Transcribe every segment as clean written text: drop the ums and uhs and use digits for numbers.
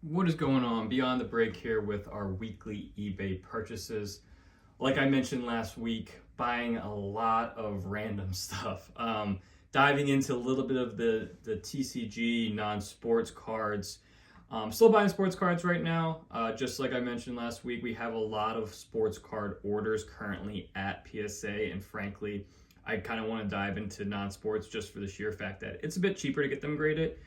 What is going on beyond the break here with our weekly eBay purchases? Like I mentioned last week, buying a lot of random stuff. Diving into a little bit of the TCG non-sports cards. Still buying sports cards right now. Just like I mentioned last week, we have a lot of sports card orders currently at PSA, and frankly, I kind of want to dive into non-sports just for the sheer fact that it's a bit cheaper to get them graded.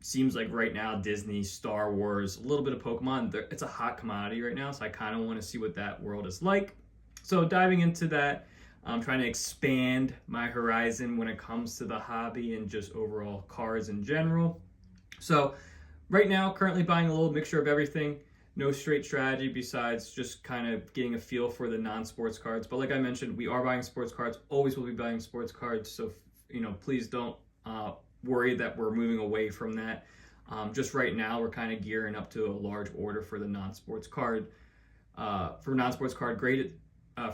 Seems like right now Disney, Star Wars, a little bit of Pokemon, it's a hot commodity right now, so I kind of want to see what that world is like. So diving into that, I'm trying to expand my horizon when it comes to the hobby and just overall cards in general. So right now, currently buying a little mixture of everything. No straight strategy besides just kind of getting a feel for the non-sports cards. But like I mentioned, we are buying sports cards. Always will be buying sports cards. So, please don't worry that we're moving away from that. Just right now, we're kind of gearing up to a large order for the non-sports card, graded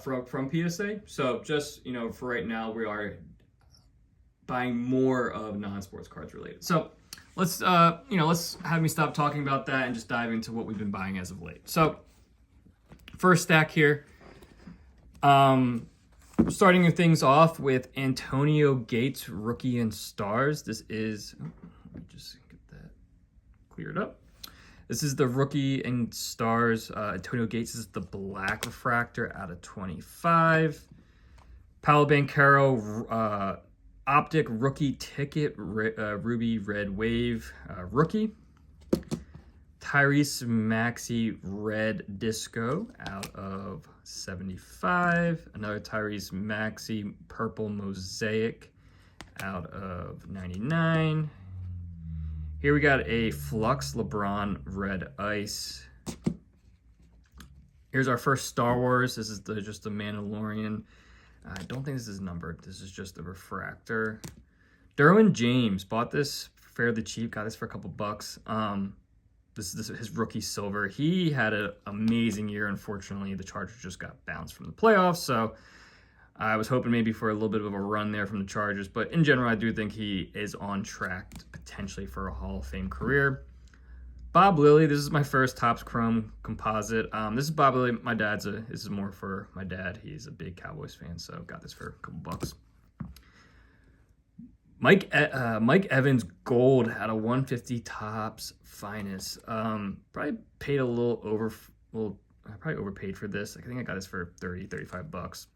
from PSA. So just, for right now, we are buying more of non-sports cards related. So let's have me stop talking about that and just dive into what we've been buying as of late. So first stack here, starting things off with Antonio Gates, Rookie and Stars. This is, let me just get that cleared up. This is the Rookie and Stars. Antonio Gates is the black refractor out of 25. Paolo Banchero, Optic Rookie Ticket, Ruby Red Wave Rookie. Tyrese Maxey Red Disco out of 75. Another Tyrese Maxey Purple Mosaic out of 99. Here we got a Flux LeBron Red Ice. Here's our first Star Wars. This is just the Mandalorian. I don't think this is numbered. This is just a refractor. Derwin James, bought this fairly cheap. Got this for a couple bucks. This is his rookie silver. He had an amazing year. Unfortunately, the Chargers just got bounced from the playoffs. So I was hoping maybe for a little bit of a run there from the Chargers. But in general, I do think he is on track potentially for a Hall of Fame career. Bob Lilly, this is my first Topps Chrome composite. This is Bob Lilly. This is more for my dad. He's a big Cowboys fan, so got this for a couple bucks. Mike Evans Gold out of 150 Topps Finest. Probably paid probably overpaid for this. I think I got this for 35 bucks.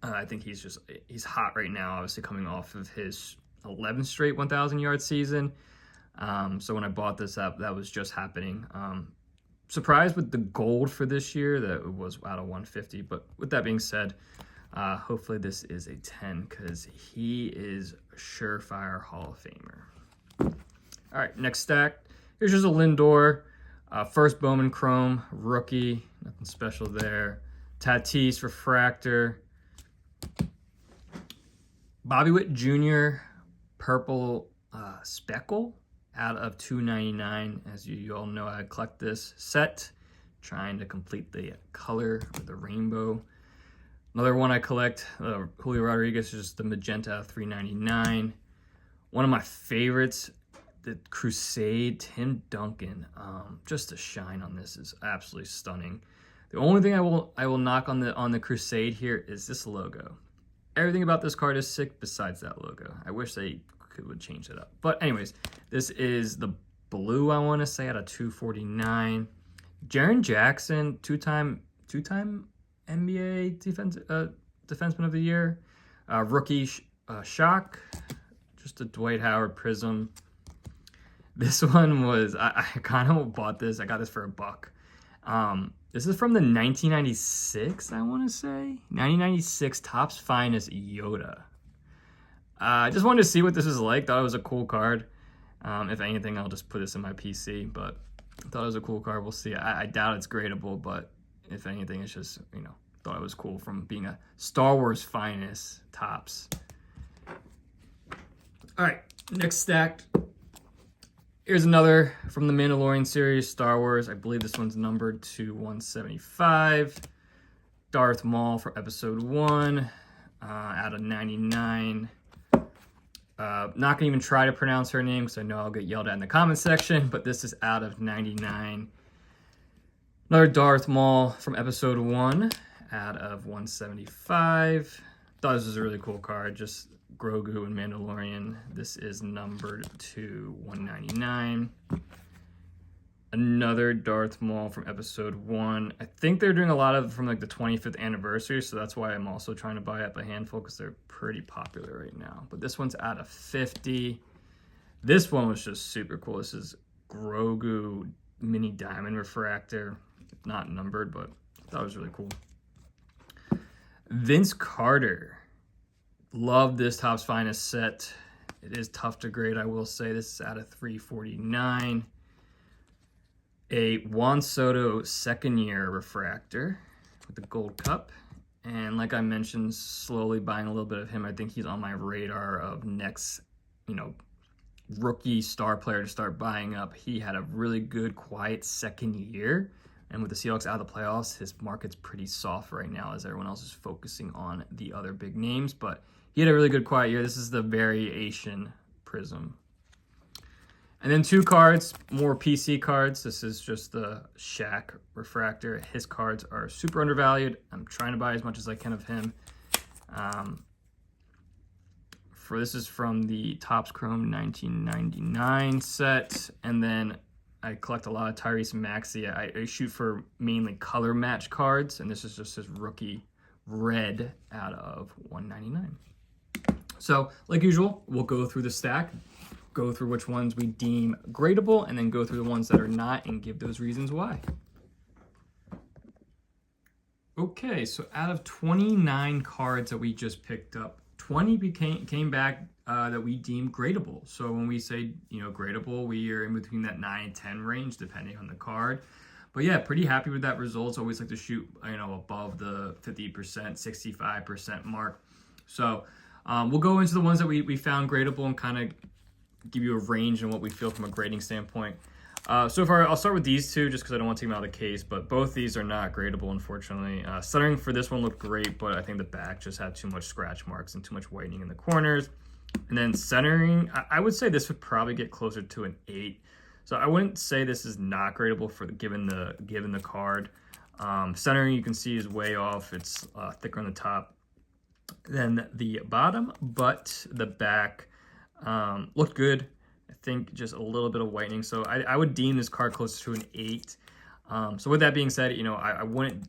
I think he's hot right now, obviously coming off of his 11th straight 1,000 yard season. So when I bought this up, that was just happening. Surprised with the gold for this year that it was out of 150. But with that being said, hopefully this is a 10 because he is a surefire Hall of Famer. All right, next stack. Here's just a Lindor. First Bowman Chrome, rookie. Nothing special there. Tatis, refractor. Bobby Witt Jr., purple speckle out of 299. As you all know, I collect this set, trying to complete the color of the rainbow. Another one I collect, Julio Rodriguez, is just the magenta 399. One of my favorites, the Crusade, Tim Duncan. Just the shine on this is absolutely stunning. The only thing I will knock on the Crusade here is this logo. Everything about this card is sick besides that logo. I wish they would change it up. But anyways, this is the blue, I want to say, out of 249. Jaren Jackson, two-time NBA defenseman of the year. Rookie Shock, just a Dwight Howard Prism. This one was, I kind of bought this. I got this for $1. This is from the 1996, I want to say. 1996 Topps Finest Yoda. I just wanted to see what this was like. Thought it was a cool card. If anything, I'll just put this in my PC. But I thought it was a cool card. We'll see. I doubt it's gradable, but if anything, it's just, thought it was cool from being a Star Wars Finest Topps. All right, next stack. Here's another from the Mandalorian series, Star Wars. I believe this one's numbered to 175. Darth Maul for episode 1 out of 99. Not gonna even try to pronounce her name because I know I'll get yelled at in the comment section, but this is out of 99. Another Darth Maul from episode 1 out of 175. Thought this was a really cool card, just Grogu and Mandalorian. This is numbered to 199. Another Darth Maul from episode 1. I think they're doing a lot of from like the 25th anniversary, so that's why I'm also trying to buy up a handful because they're pretty popular right now. But this one's out of 50. This one was just super cool. This is Grogu mini diamond refractor. Not numbered, but I thought it was really cool. Vince Carter. Love this Topps Finest set. It is tough to grade, I will say. This is out of 349. A Juan Soto second year refractor with the gold cup. And like I mentioned, slowly buying a little bit of him. I think he's on my radar of next, rookie star player to start buying up. He had a really good, quiet second year. And with the Seahawks out of the playoffs, his market's pretty soft right now as everyone else is focusing on the other big names. But he had a really good, quiet year. This is the variation prism. And then 2 cards, more PC cards. This is just the Shaq refractor. His cards are super undervalued. I'm trying to buy as much as I can of him. This is from the Topps Chrome 1999 set. And then I collect a lot of Tyrese Maxey. I shoot for mainly color match cards. And this is just his rookie red out of 199. So like usual, we'll go through the stack, go through which ones we deem gradable, and then go through the ones that are not and give those reasons why. Okay, so out of 29 cards that we just picked up, 20 came back that we deem gradable. So when we say, gradable, we are in between that 9 and 10 range, depending on the card. But yeah, pretty happy with that result. Always like to shoot, above the 50%, 65% mark. So we'll go into the ones that we found gradable and kind of give you a range and what we feel from a grading standpoint. So far, I'll start with these two just because I don't want to take them out of the case, but both these are not gradable, unfortunately. Centering for this one looked great, but I think the back just had too much scratch marks and too much whitening in the corners. And then centering, I would say this would probably get closer to an 8. So I wouldn't say this is not gradable for given the card. Centering, you can see, is way off. It's thicker on the top than the bottom, but the back looked good. I think just a little bit of whitening. So I would deem this card closer to an 8. So with that being said, I wouldn't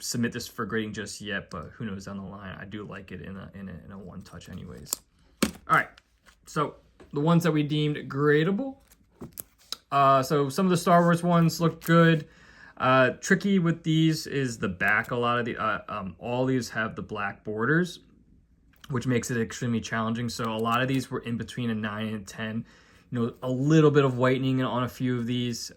submit this for grading just yet, but who knows down the line. I do like it in a one touch anyways. All right, so the ones that we deemed gradable. So some of the Star Wars ones look good. Tricky with these is the back. A lot of the all these have the black borders, which makes it extremely challenging. So a lot of these were in between a 9 and 10. A little bit of whitening on a few of these.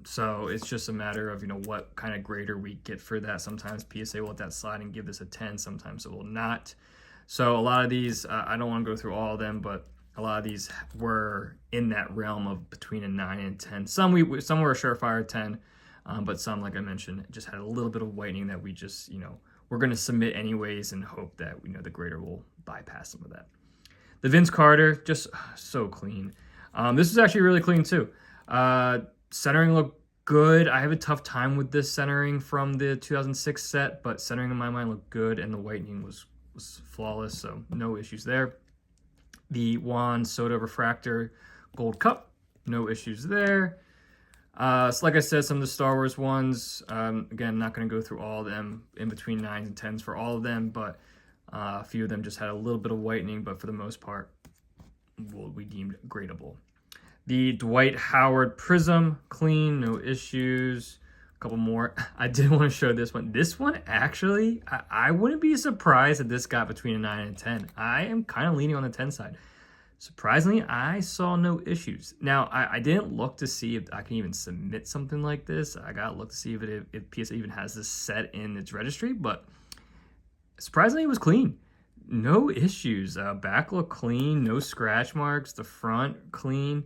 So it's just a matter of, what kind of grader we get for that. Sometimes PSA will let that slide and give this a 10. Sometimes it will not. So a lot of these, I don't want to go through all of them, but a lot of these were in that realm of between a 9 and 10. Some were a surefire 10, but some, like I mentioned, just had a little bit of whitening that we just, we're going to submit anyways and hope that, the grader will bypass some of that. The Vince Carter, just so clean. This is actually really clean too. Centering looked good. I have a tough time with this centering from the 2006 set, but centering in my mind looked good, and the whitening was flawless, so no issues there. The Juan Soto refractor gold cup, no issues there. So like I said, some of the Star Wars ones, again, not going to go through all of them, in between 9s and 10s for all of them, but a few of them just had a little bit of whitening, but for the most part, we deemed gradable. The Dwight Howard Prism, clean, no issues. A couple more. I did want to show this one. This one, actually, I wouldn't be surprised if this got between a 9 and 10. I am kind of leaning on the 10 side. Surprisingly, I saw no issues. Now, I didn't look to see if I can even submit something like this. I got to look to see if PSA even has this set in its registry, but surprisingly, it was clean. No issues. Back looked clean, no scratch marks. The front, clean.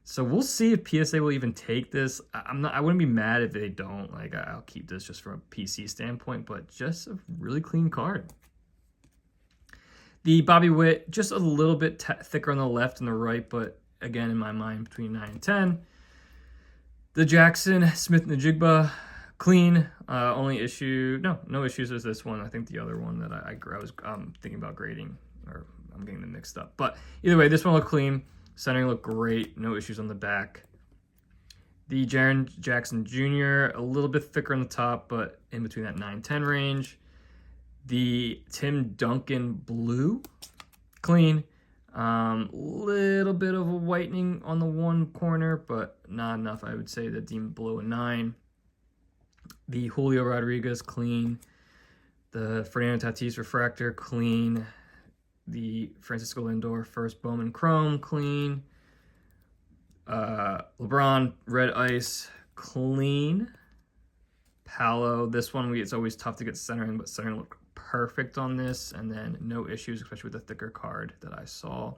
So we'll see if PSA will even take this. I wouldn't be mad if they don't. Like, I'll keep this just from a PC standpoint, but just a really clean card. The Bobby Witt, just a little bit thicker on the left and the right, but again, in my mind, between 9 and 10. The Jackson Smith-Njigba, clean. Only issue, no issues with this one. I think the other one that I was thinking about grading, or I'm getting them mixed up. But either way, this one looked clean. Centering looked great. No issues on the back. The Jaren Jackson Jr., a little bit thicker on the top, but in between that 9-10 range. The Tim Duncan Blue, clean. Little bit of a whitening on the one corner, but not enough. I would say that deem below a 9. The Julio Rodriguez, clean. The Fernando Tatis Refractor, clean. The Francisco Lindor First Bowman Chrome, clean. LeBron Red Ice, clean. Palo, this one, it's always tough to get centering, but centering looked perfect on this, and then no issues, especially with the thicker card that I saw.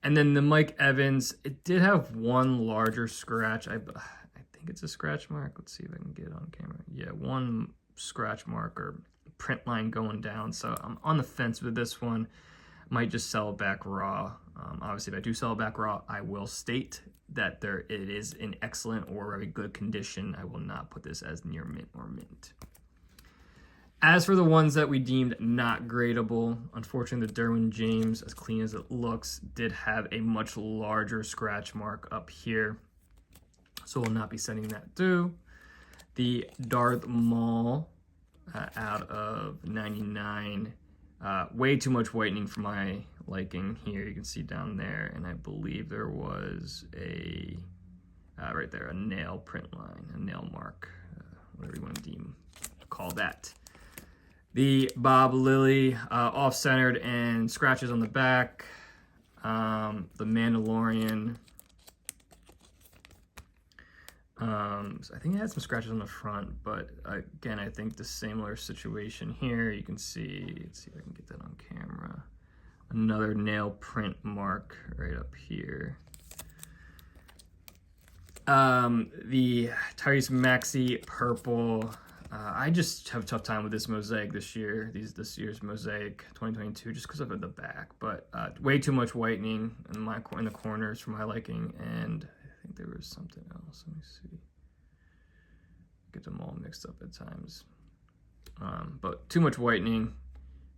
And then the Mike Evans, it did have one larger scratch. I think it's a scratch mark. Let's see if I can get it on camera. Yeah, one scratch mark or print line going down. So I'm on the fence with this one. Might just sell it back raw. Obviously, if I do sell it back raw, I will state that it is in excellent or very good condition. I will not put this as near mint or mint. As for the ones that we deemed not gradable, unfortunately, the Derwin James, as clean as it looks, did have a much larger scratch mark up here. So we'll not be sending that through. The Darth Maul out of 99. Way too much whitening for my liking here. You can see down there, and I believe there was a, right there, a nail print line, a nail mark, whatever you want to call that. The Bob Lilly, off-centered and scratches on the back. The Mandalorian, so I think it had some scratches on the front, but again, I think the similar situation here. You can see, let's see if I can get that on camera. Another nail print mark right up here. The Tyrese Maxey purple. I just have a tough time with this mosaic this year. This year's mosaic 2022, just because of the back. But way too much whitening in the corners for my liking, and I think there was something else. Let me see. Get them all mixed up at times. But too much whitening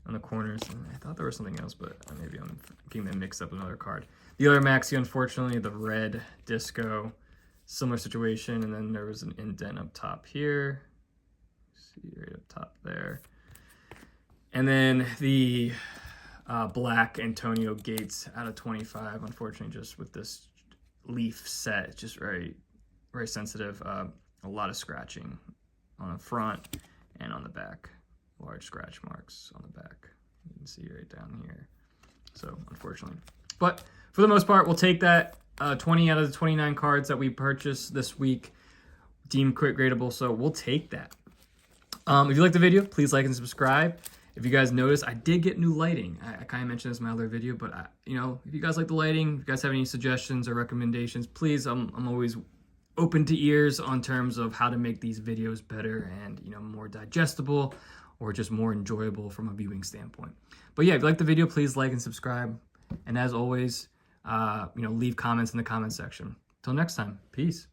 on the corners. And I thought there was something else, but maybe I'm getting them mixed up with another card. The other Maxi, unfortunately, the red disco, similar situation. And then there was an indent up top here. See right up top there. And then the black Antonio Gates out of 25. Unfortunately, just with this leaf set, it's just very, very sensitive. A lot of scratching on the front and on the back. Large scratch marks on the back. You can see right down here. So, unfortunately. But for the most part, we'll take that 20 out of the 29 cards that we purchased this week. Deemed quick gradable, so we'll take that. If you like the video, please like and subscribe. If you guys notice, I did get new lighting. I kind of mentioned this in my other video, but if you guys like the lighting, if you guys have any suggestions or recommendations, please, I'm always open to ears on terms of how to make these videos better and more digestible or just more enjoyable from a viewing standpoint. But yeah, if you like the video, please like and subscribe. And as always, leave comments in the comment section. Till next time, peace.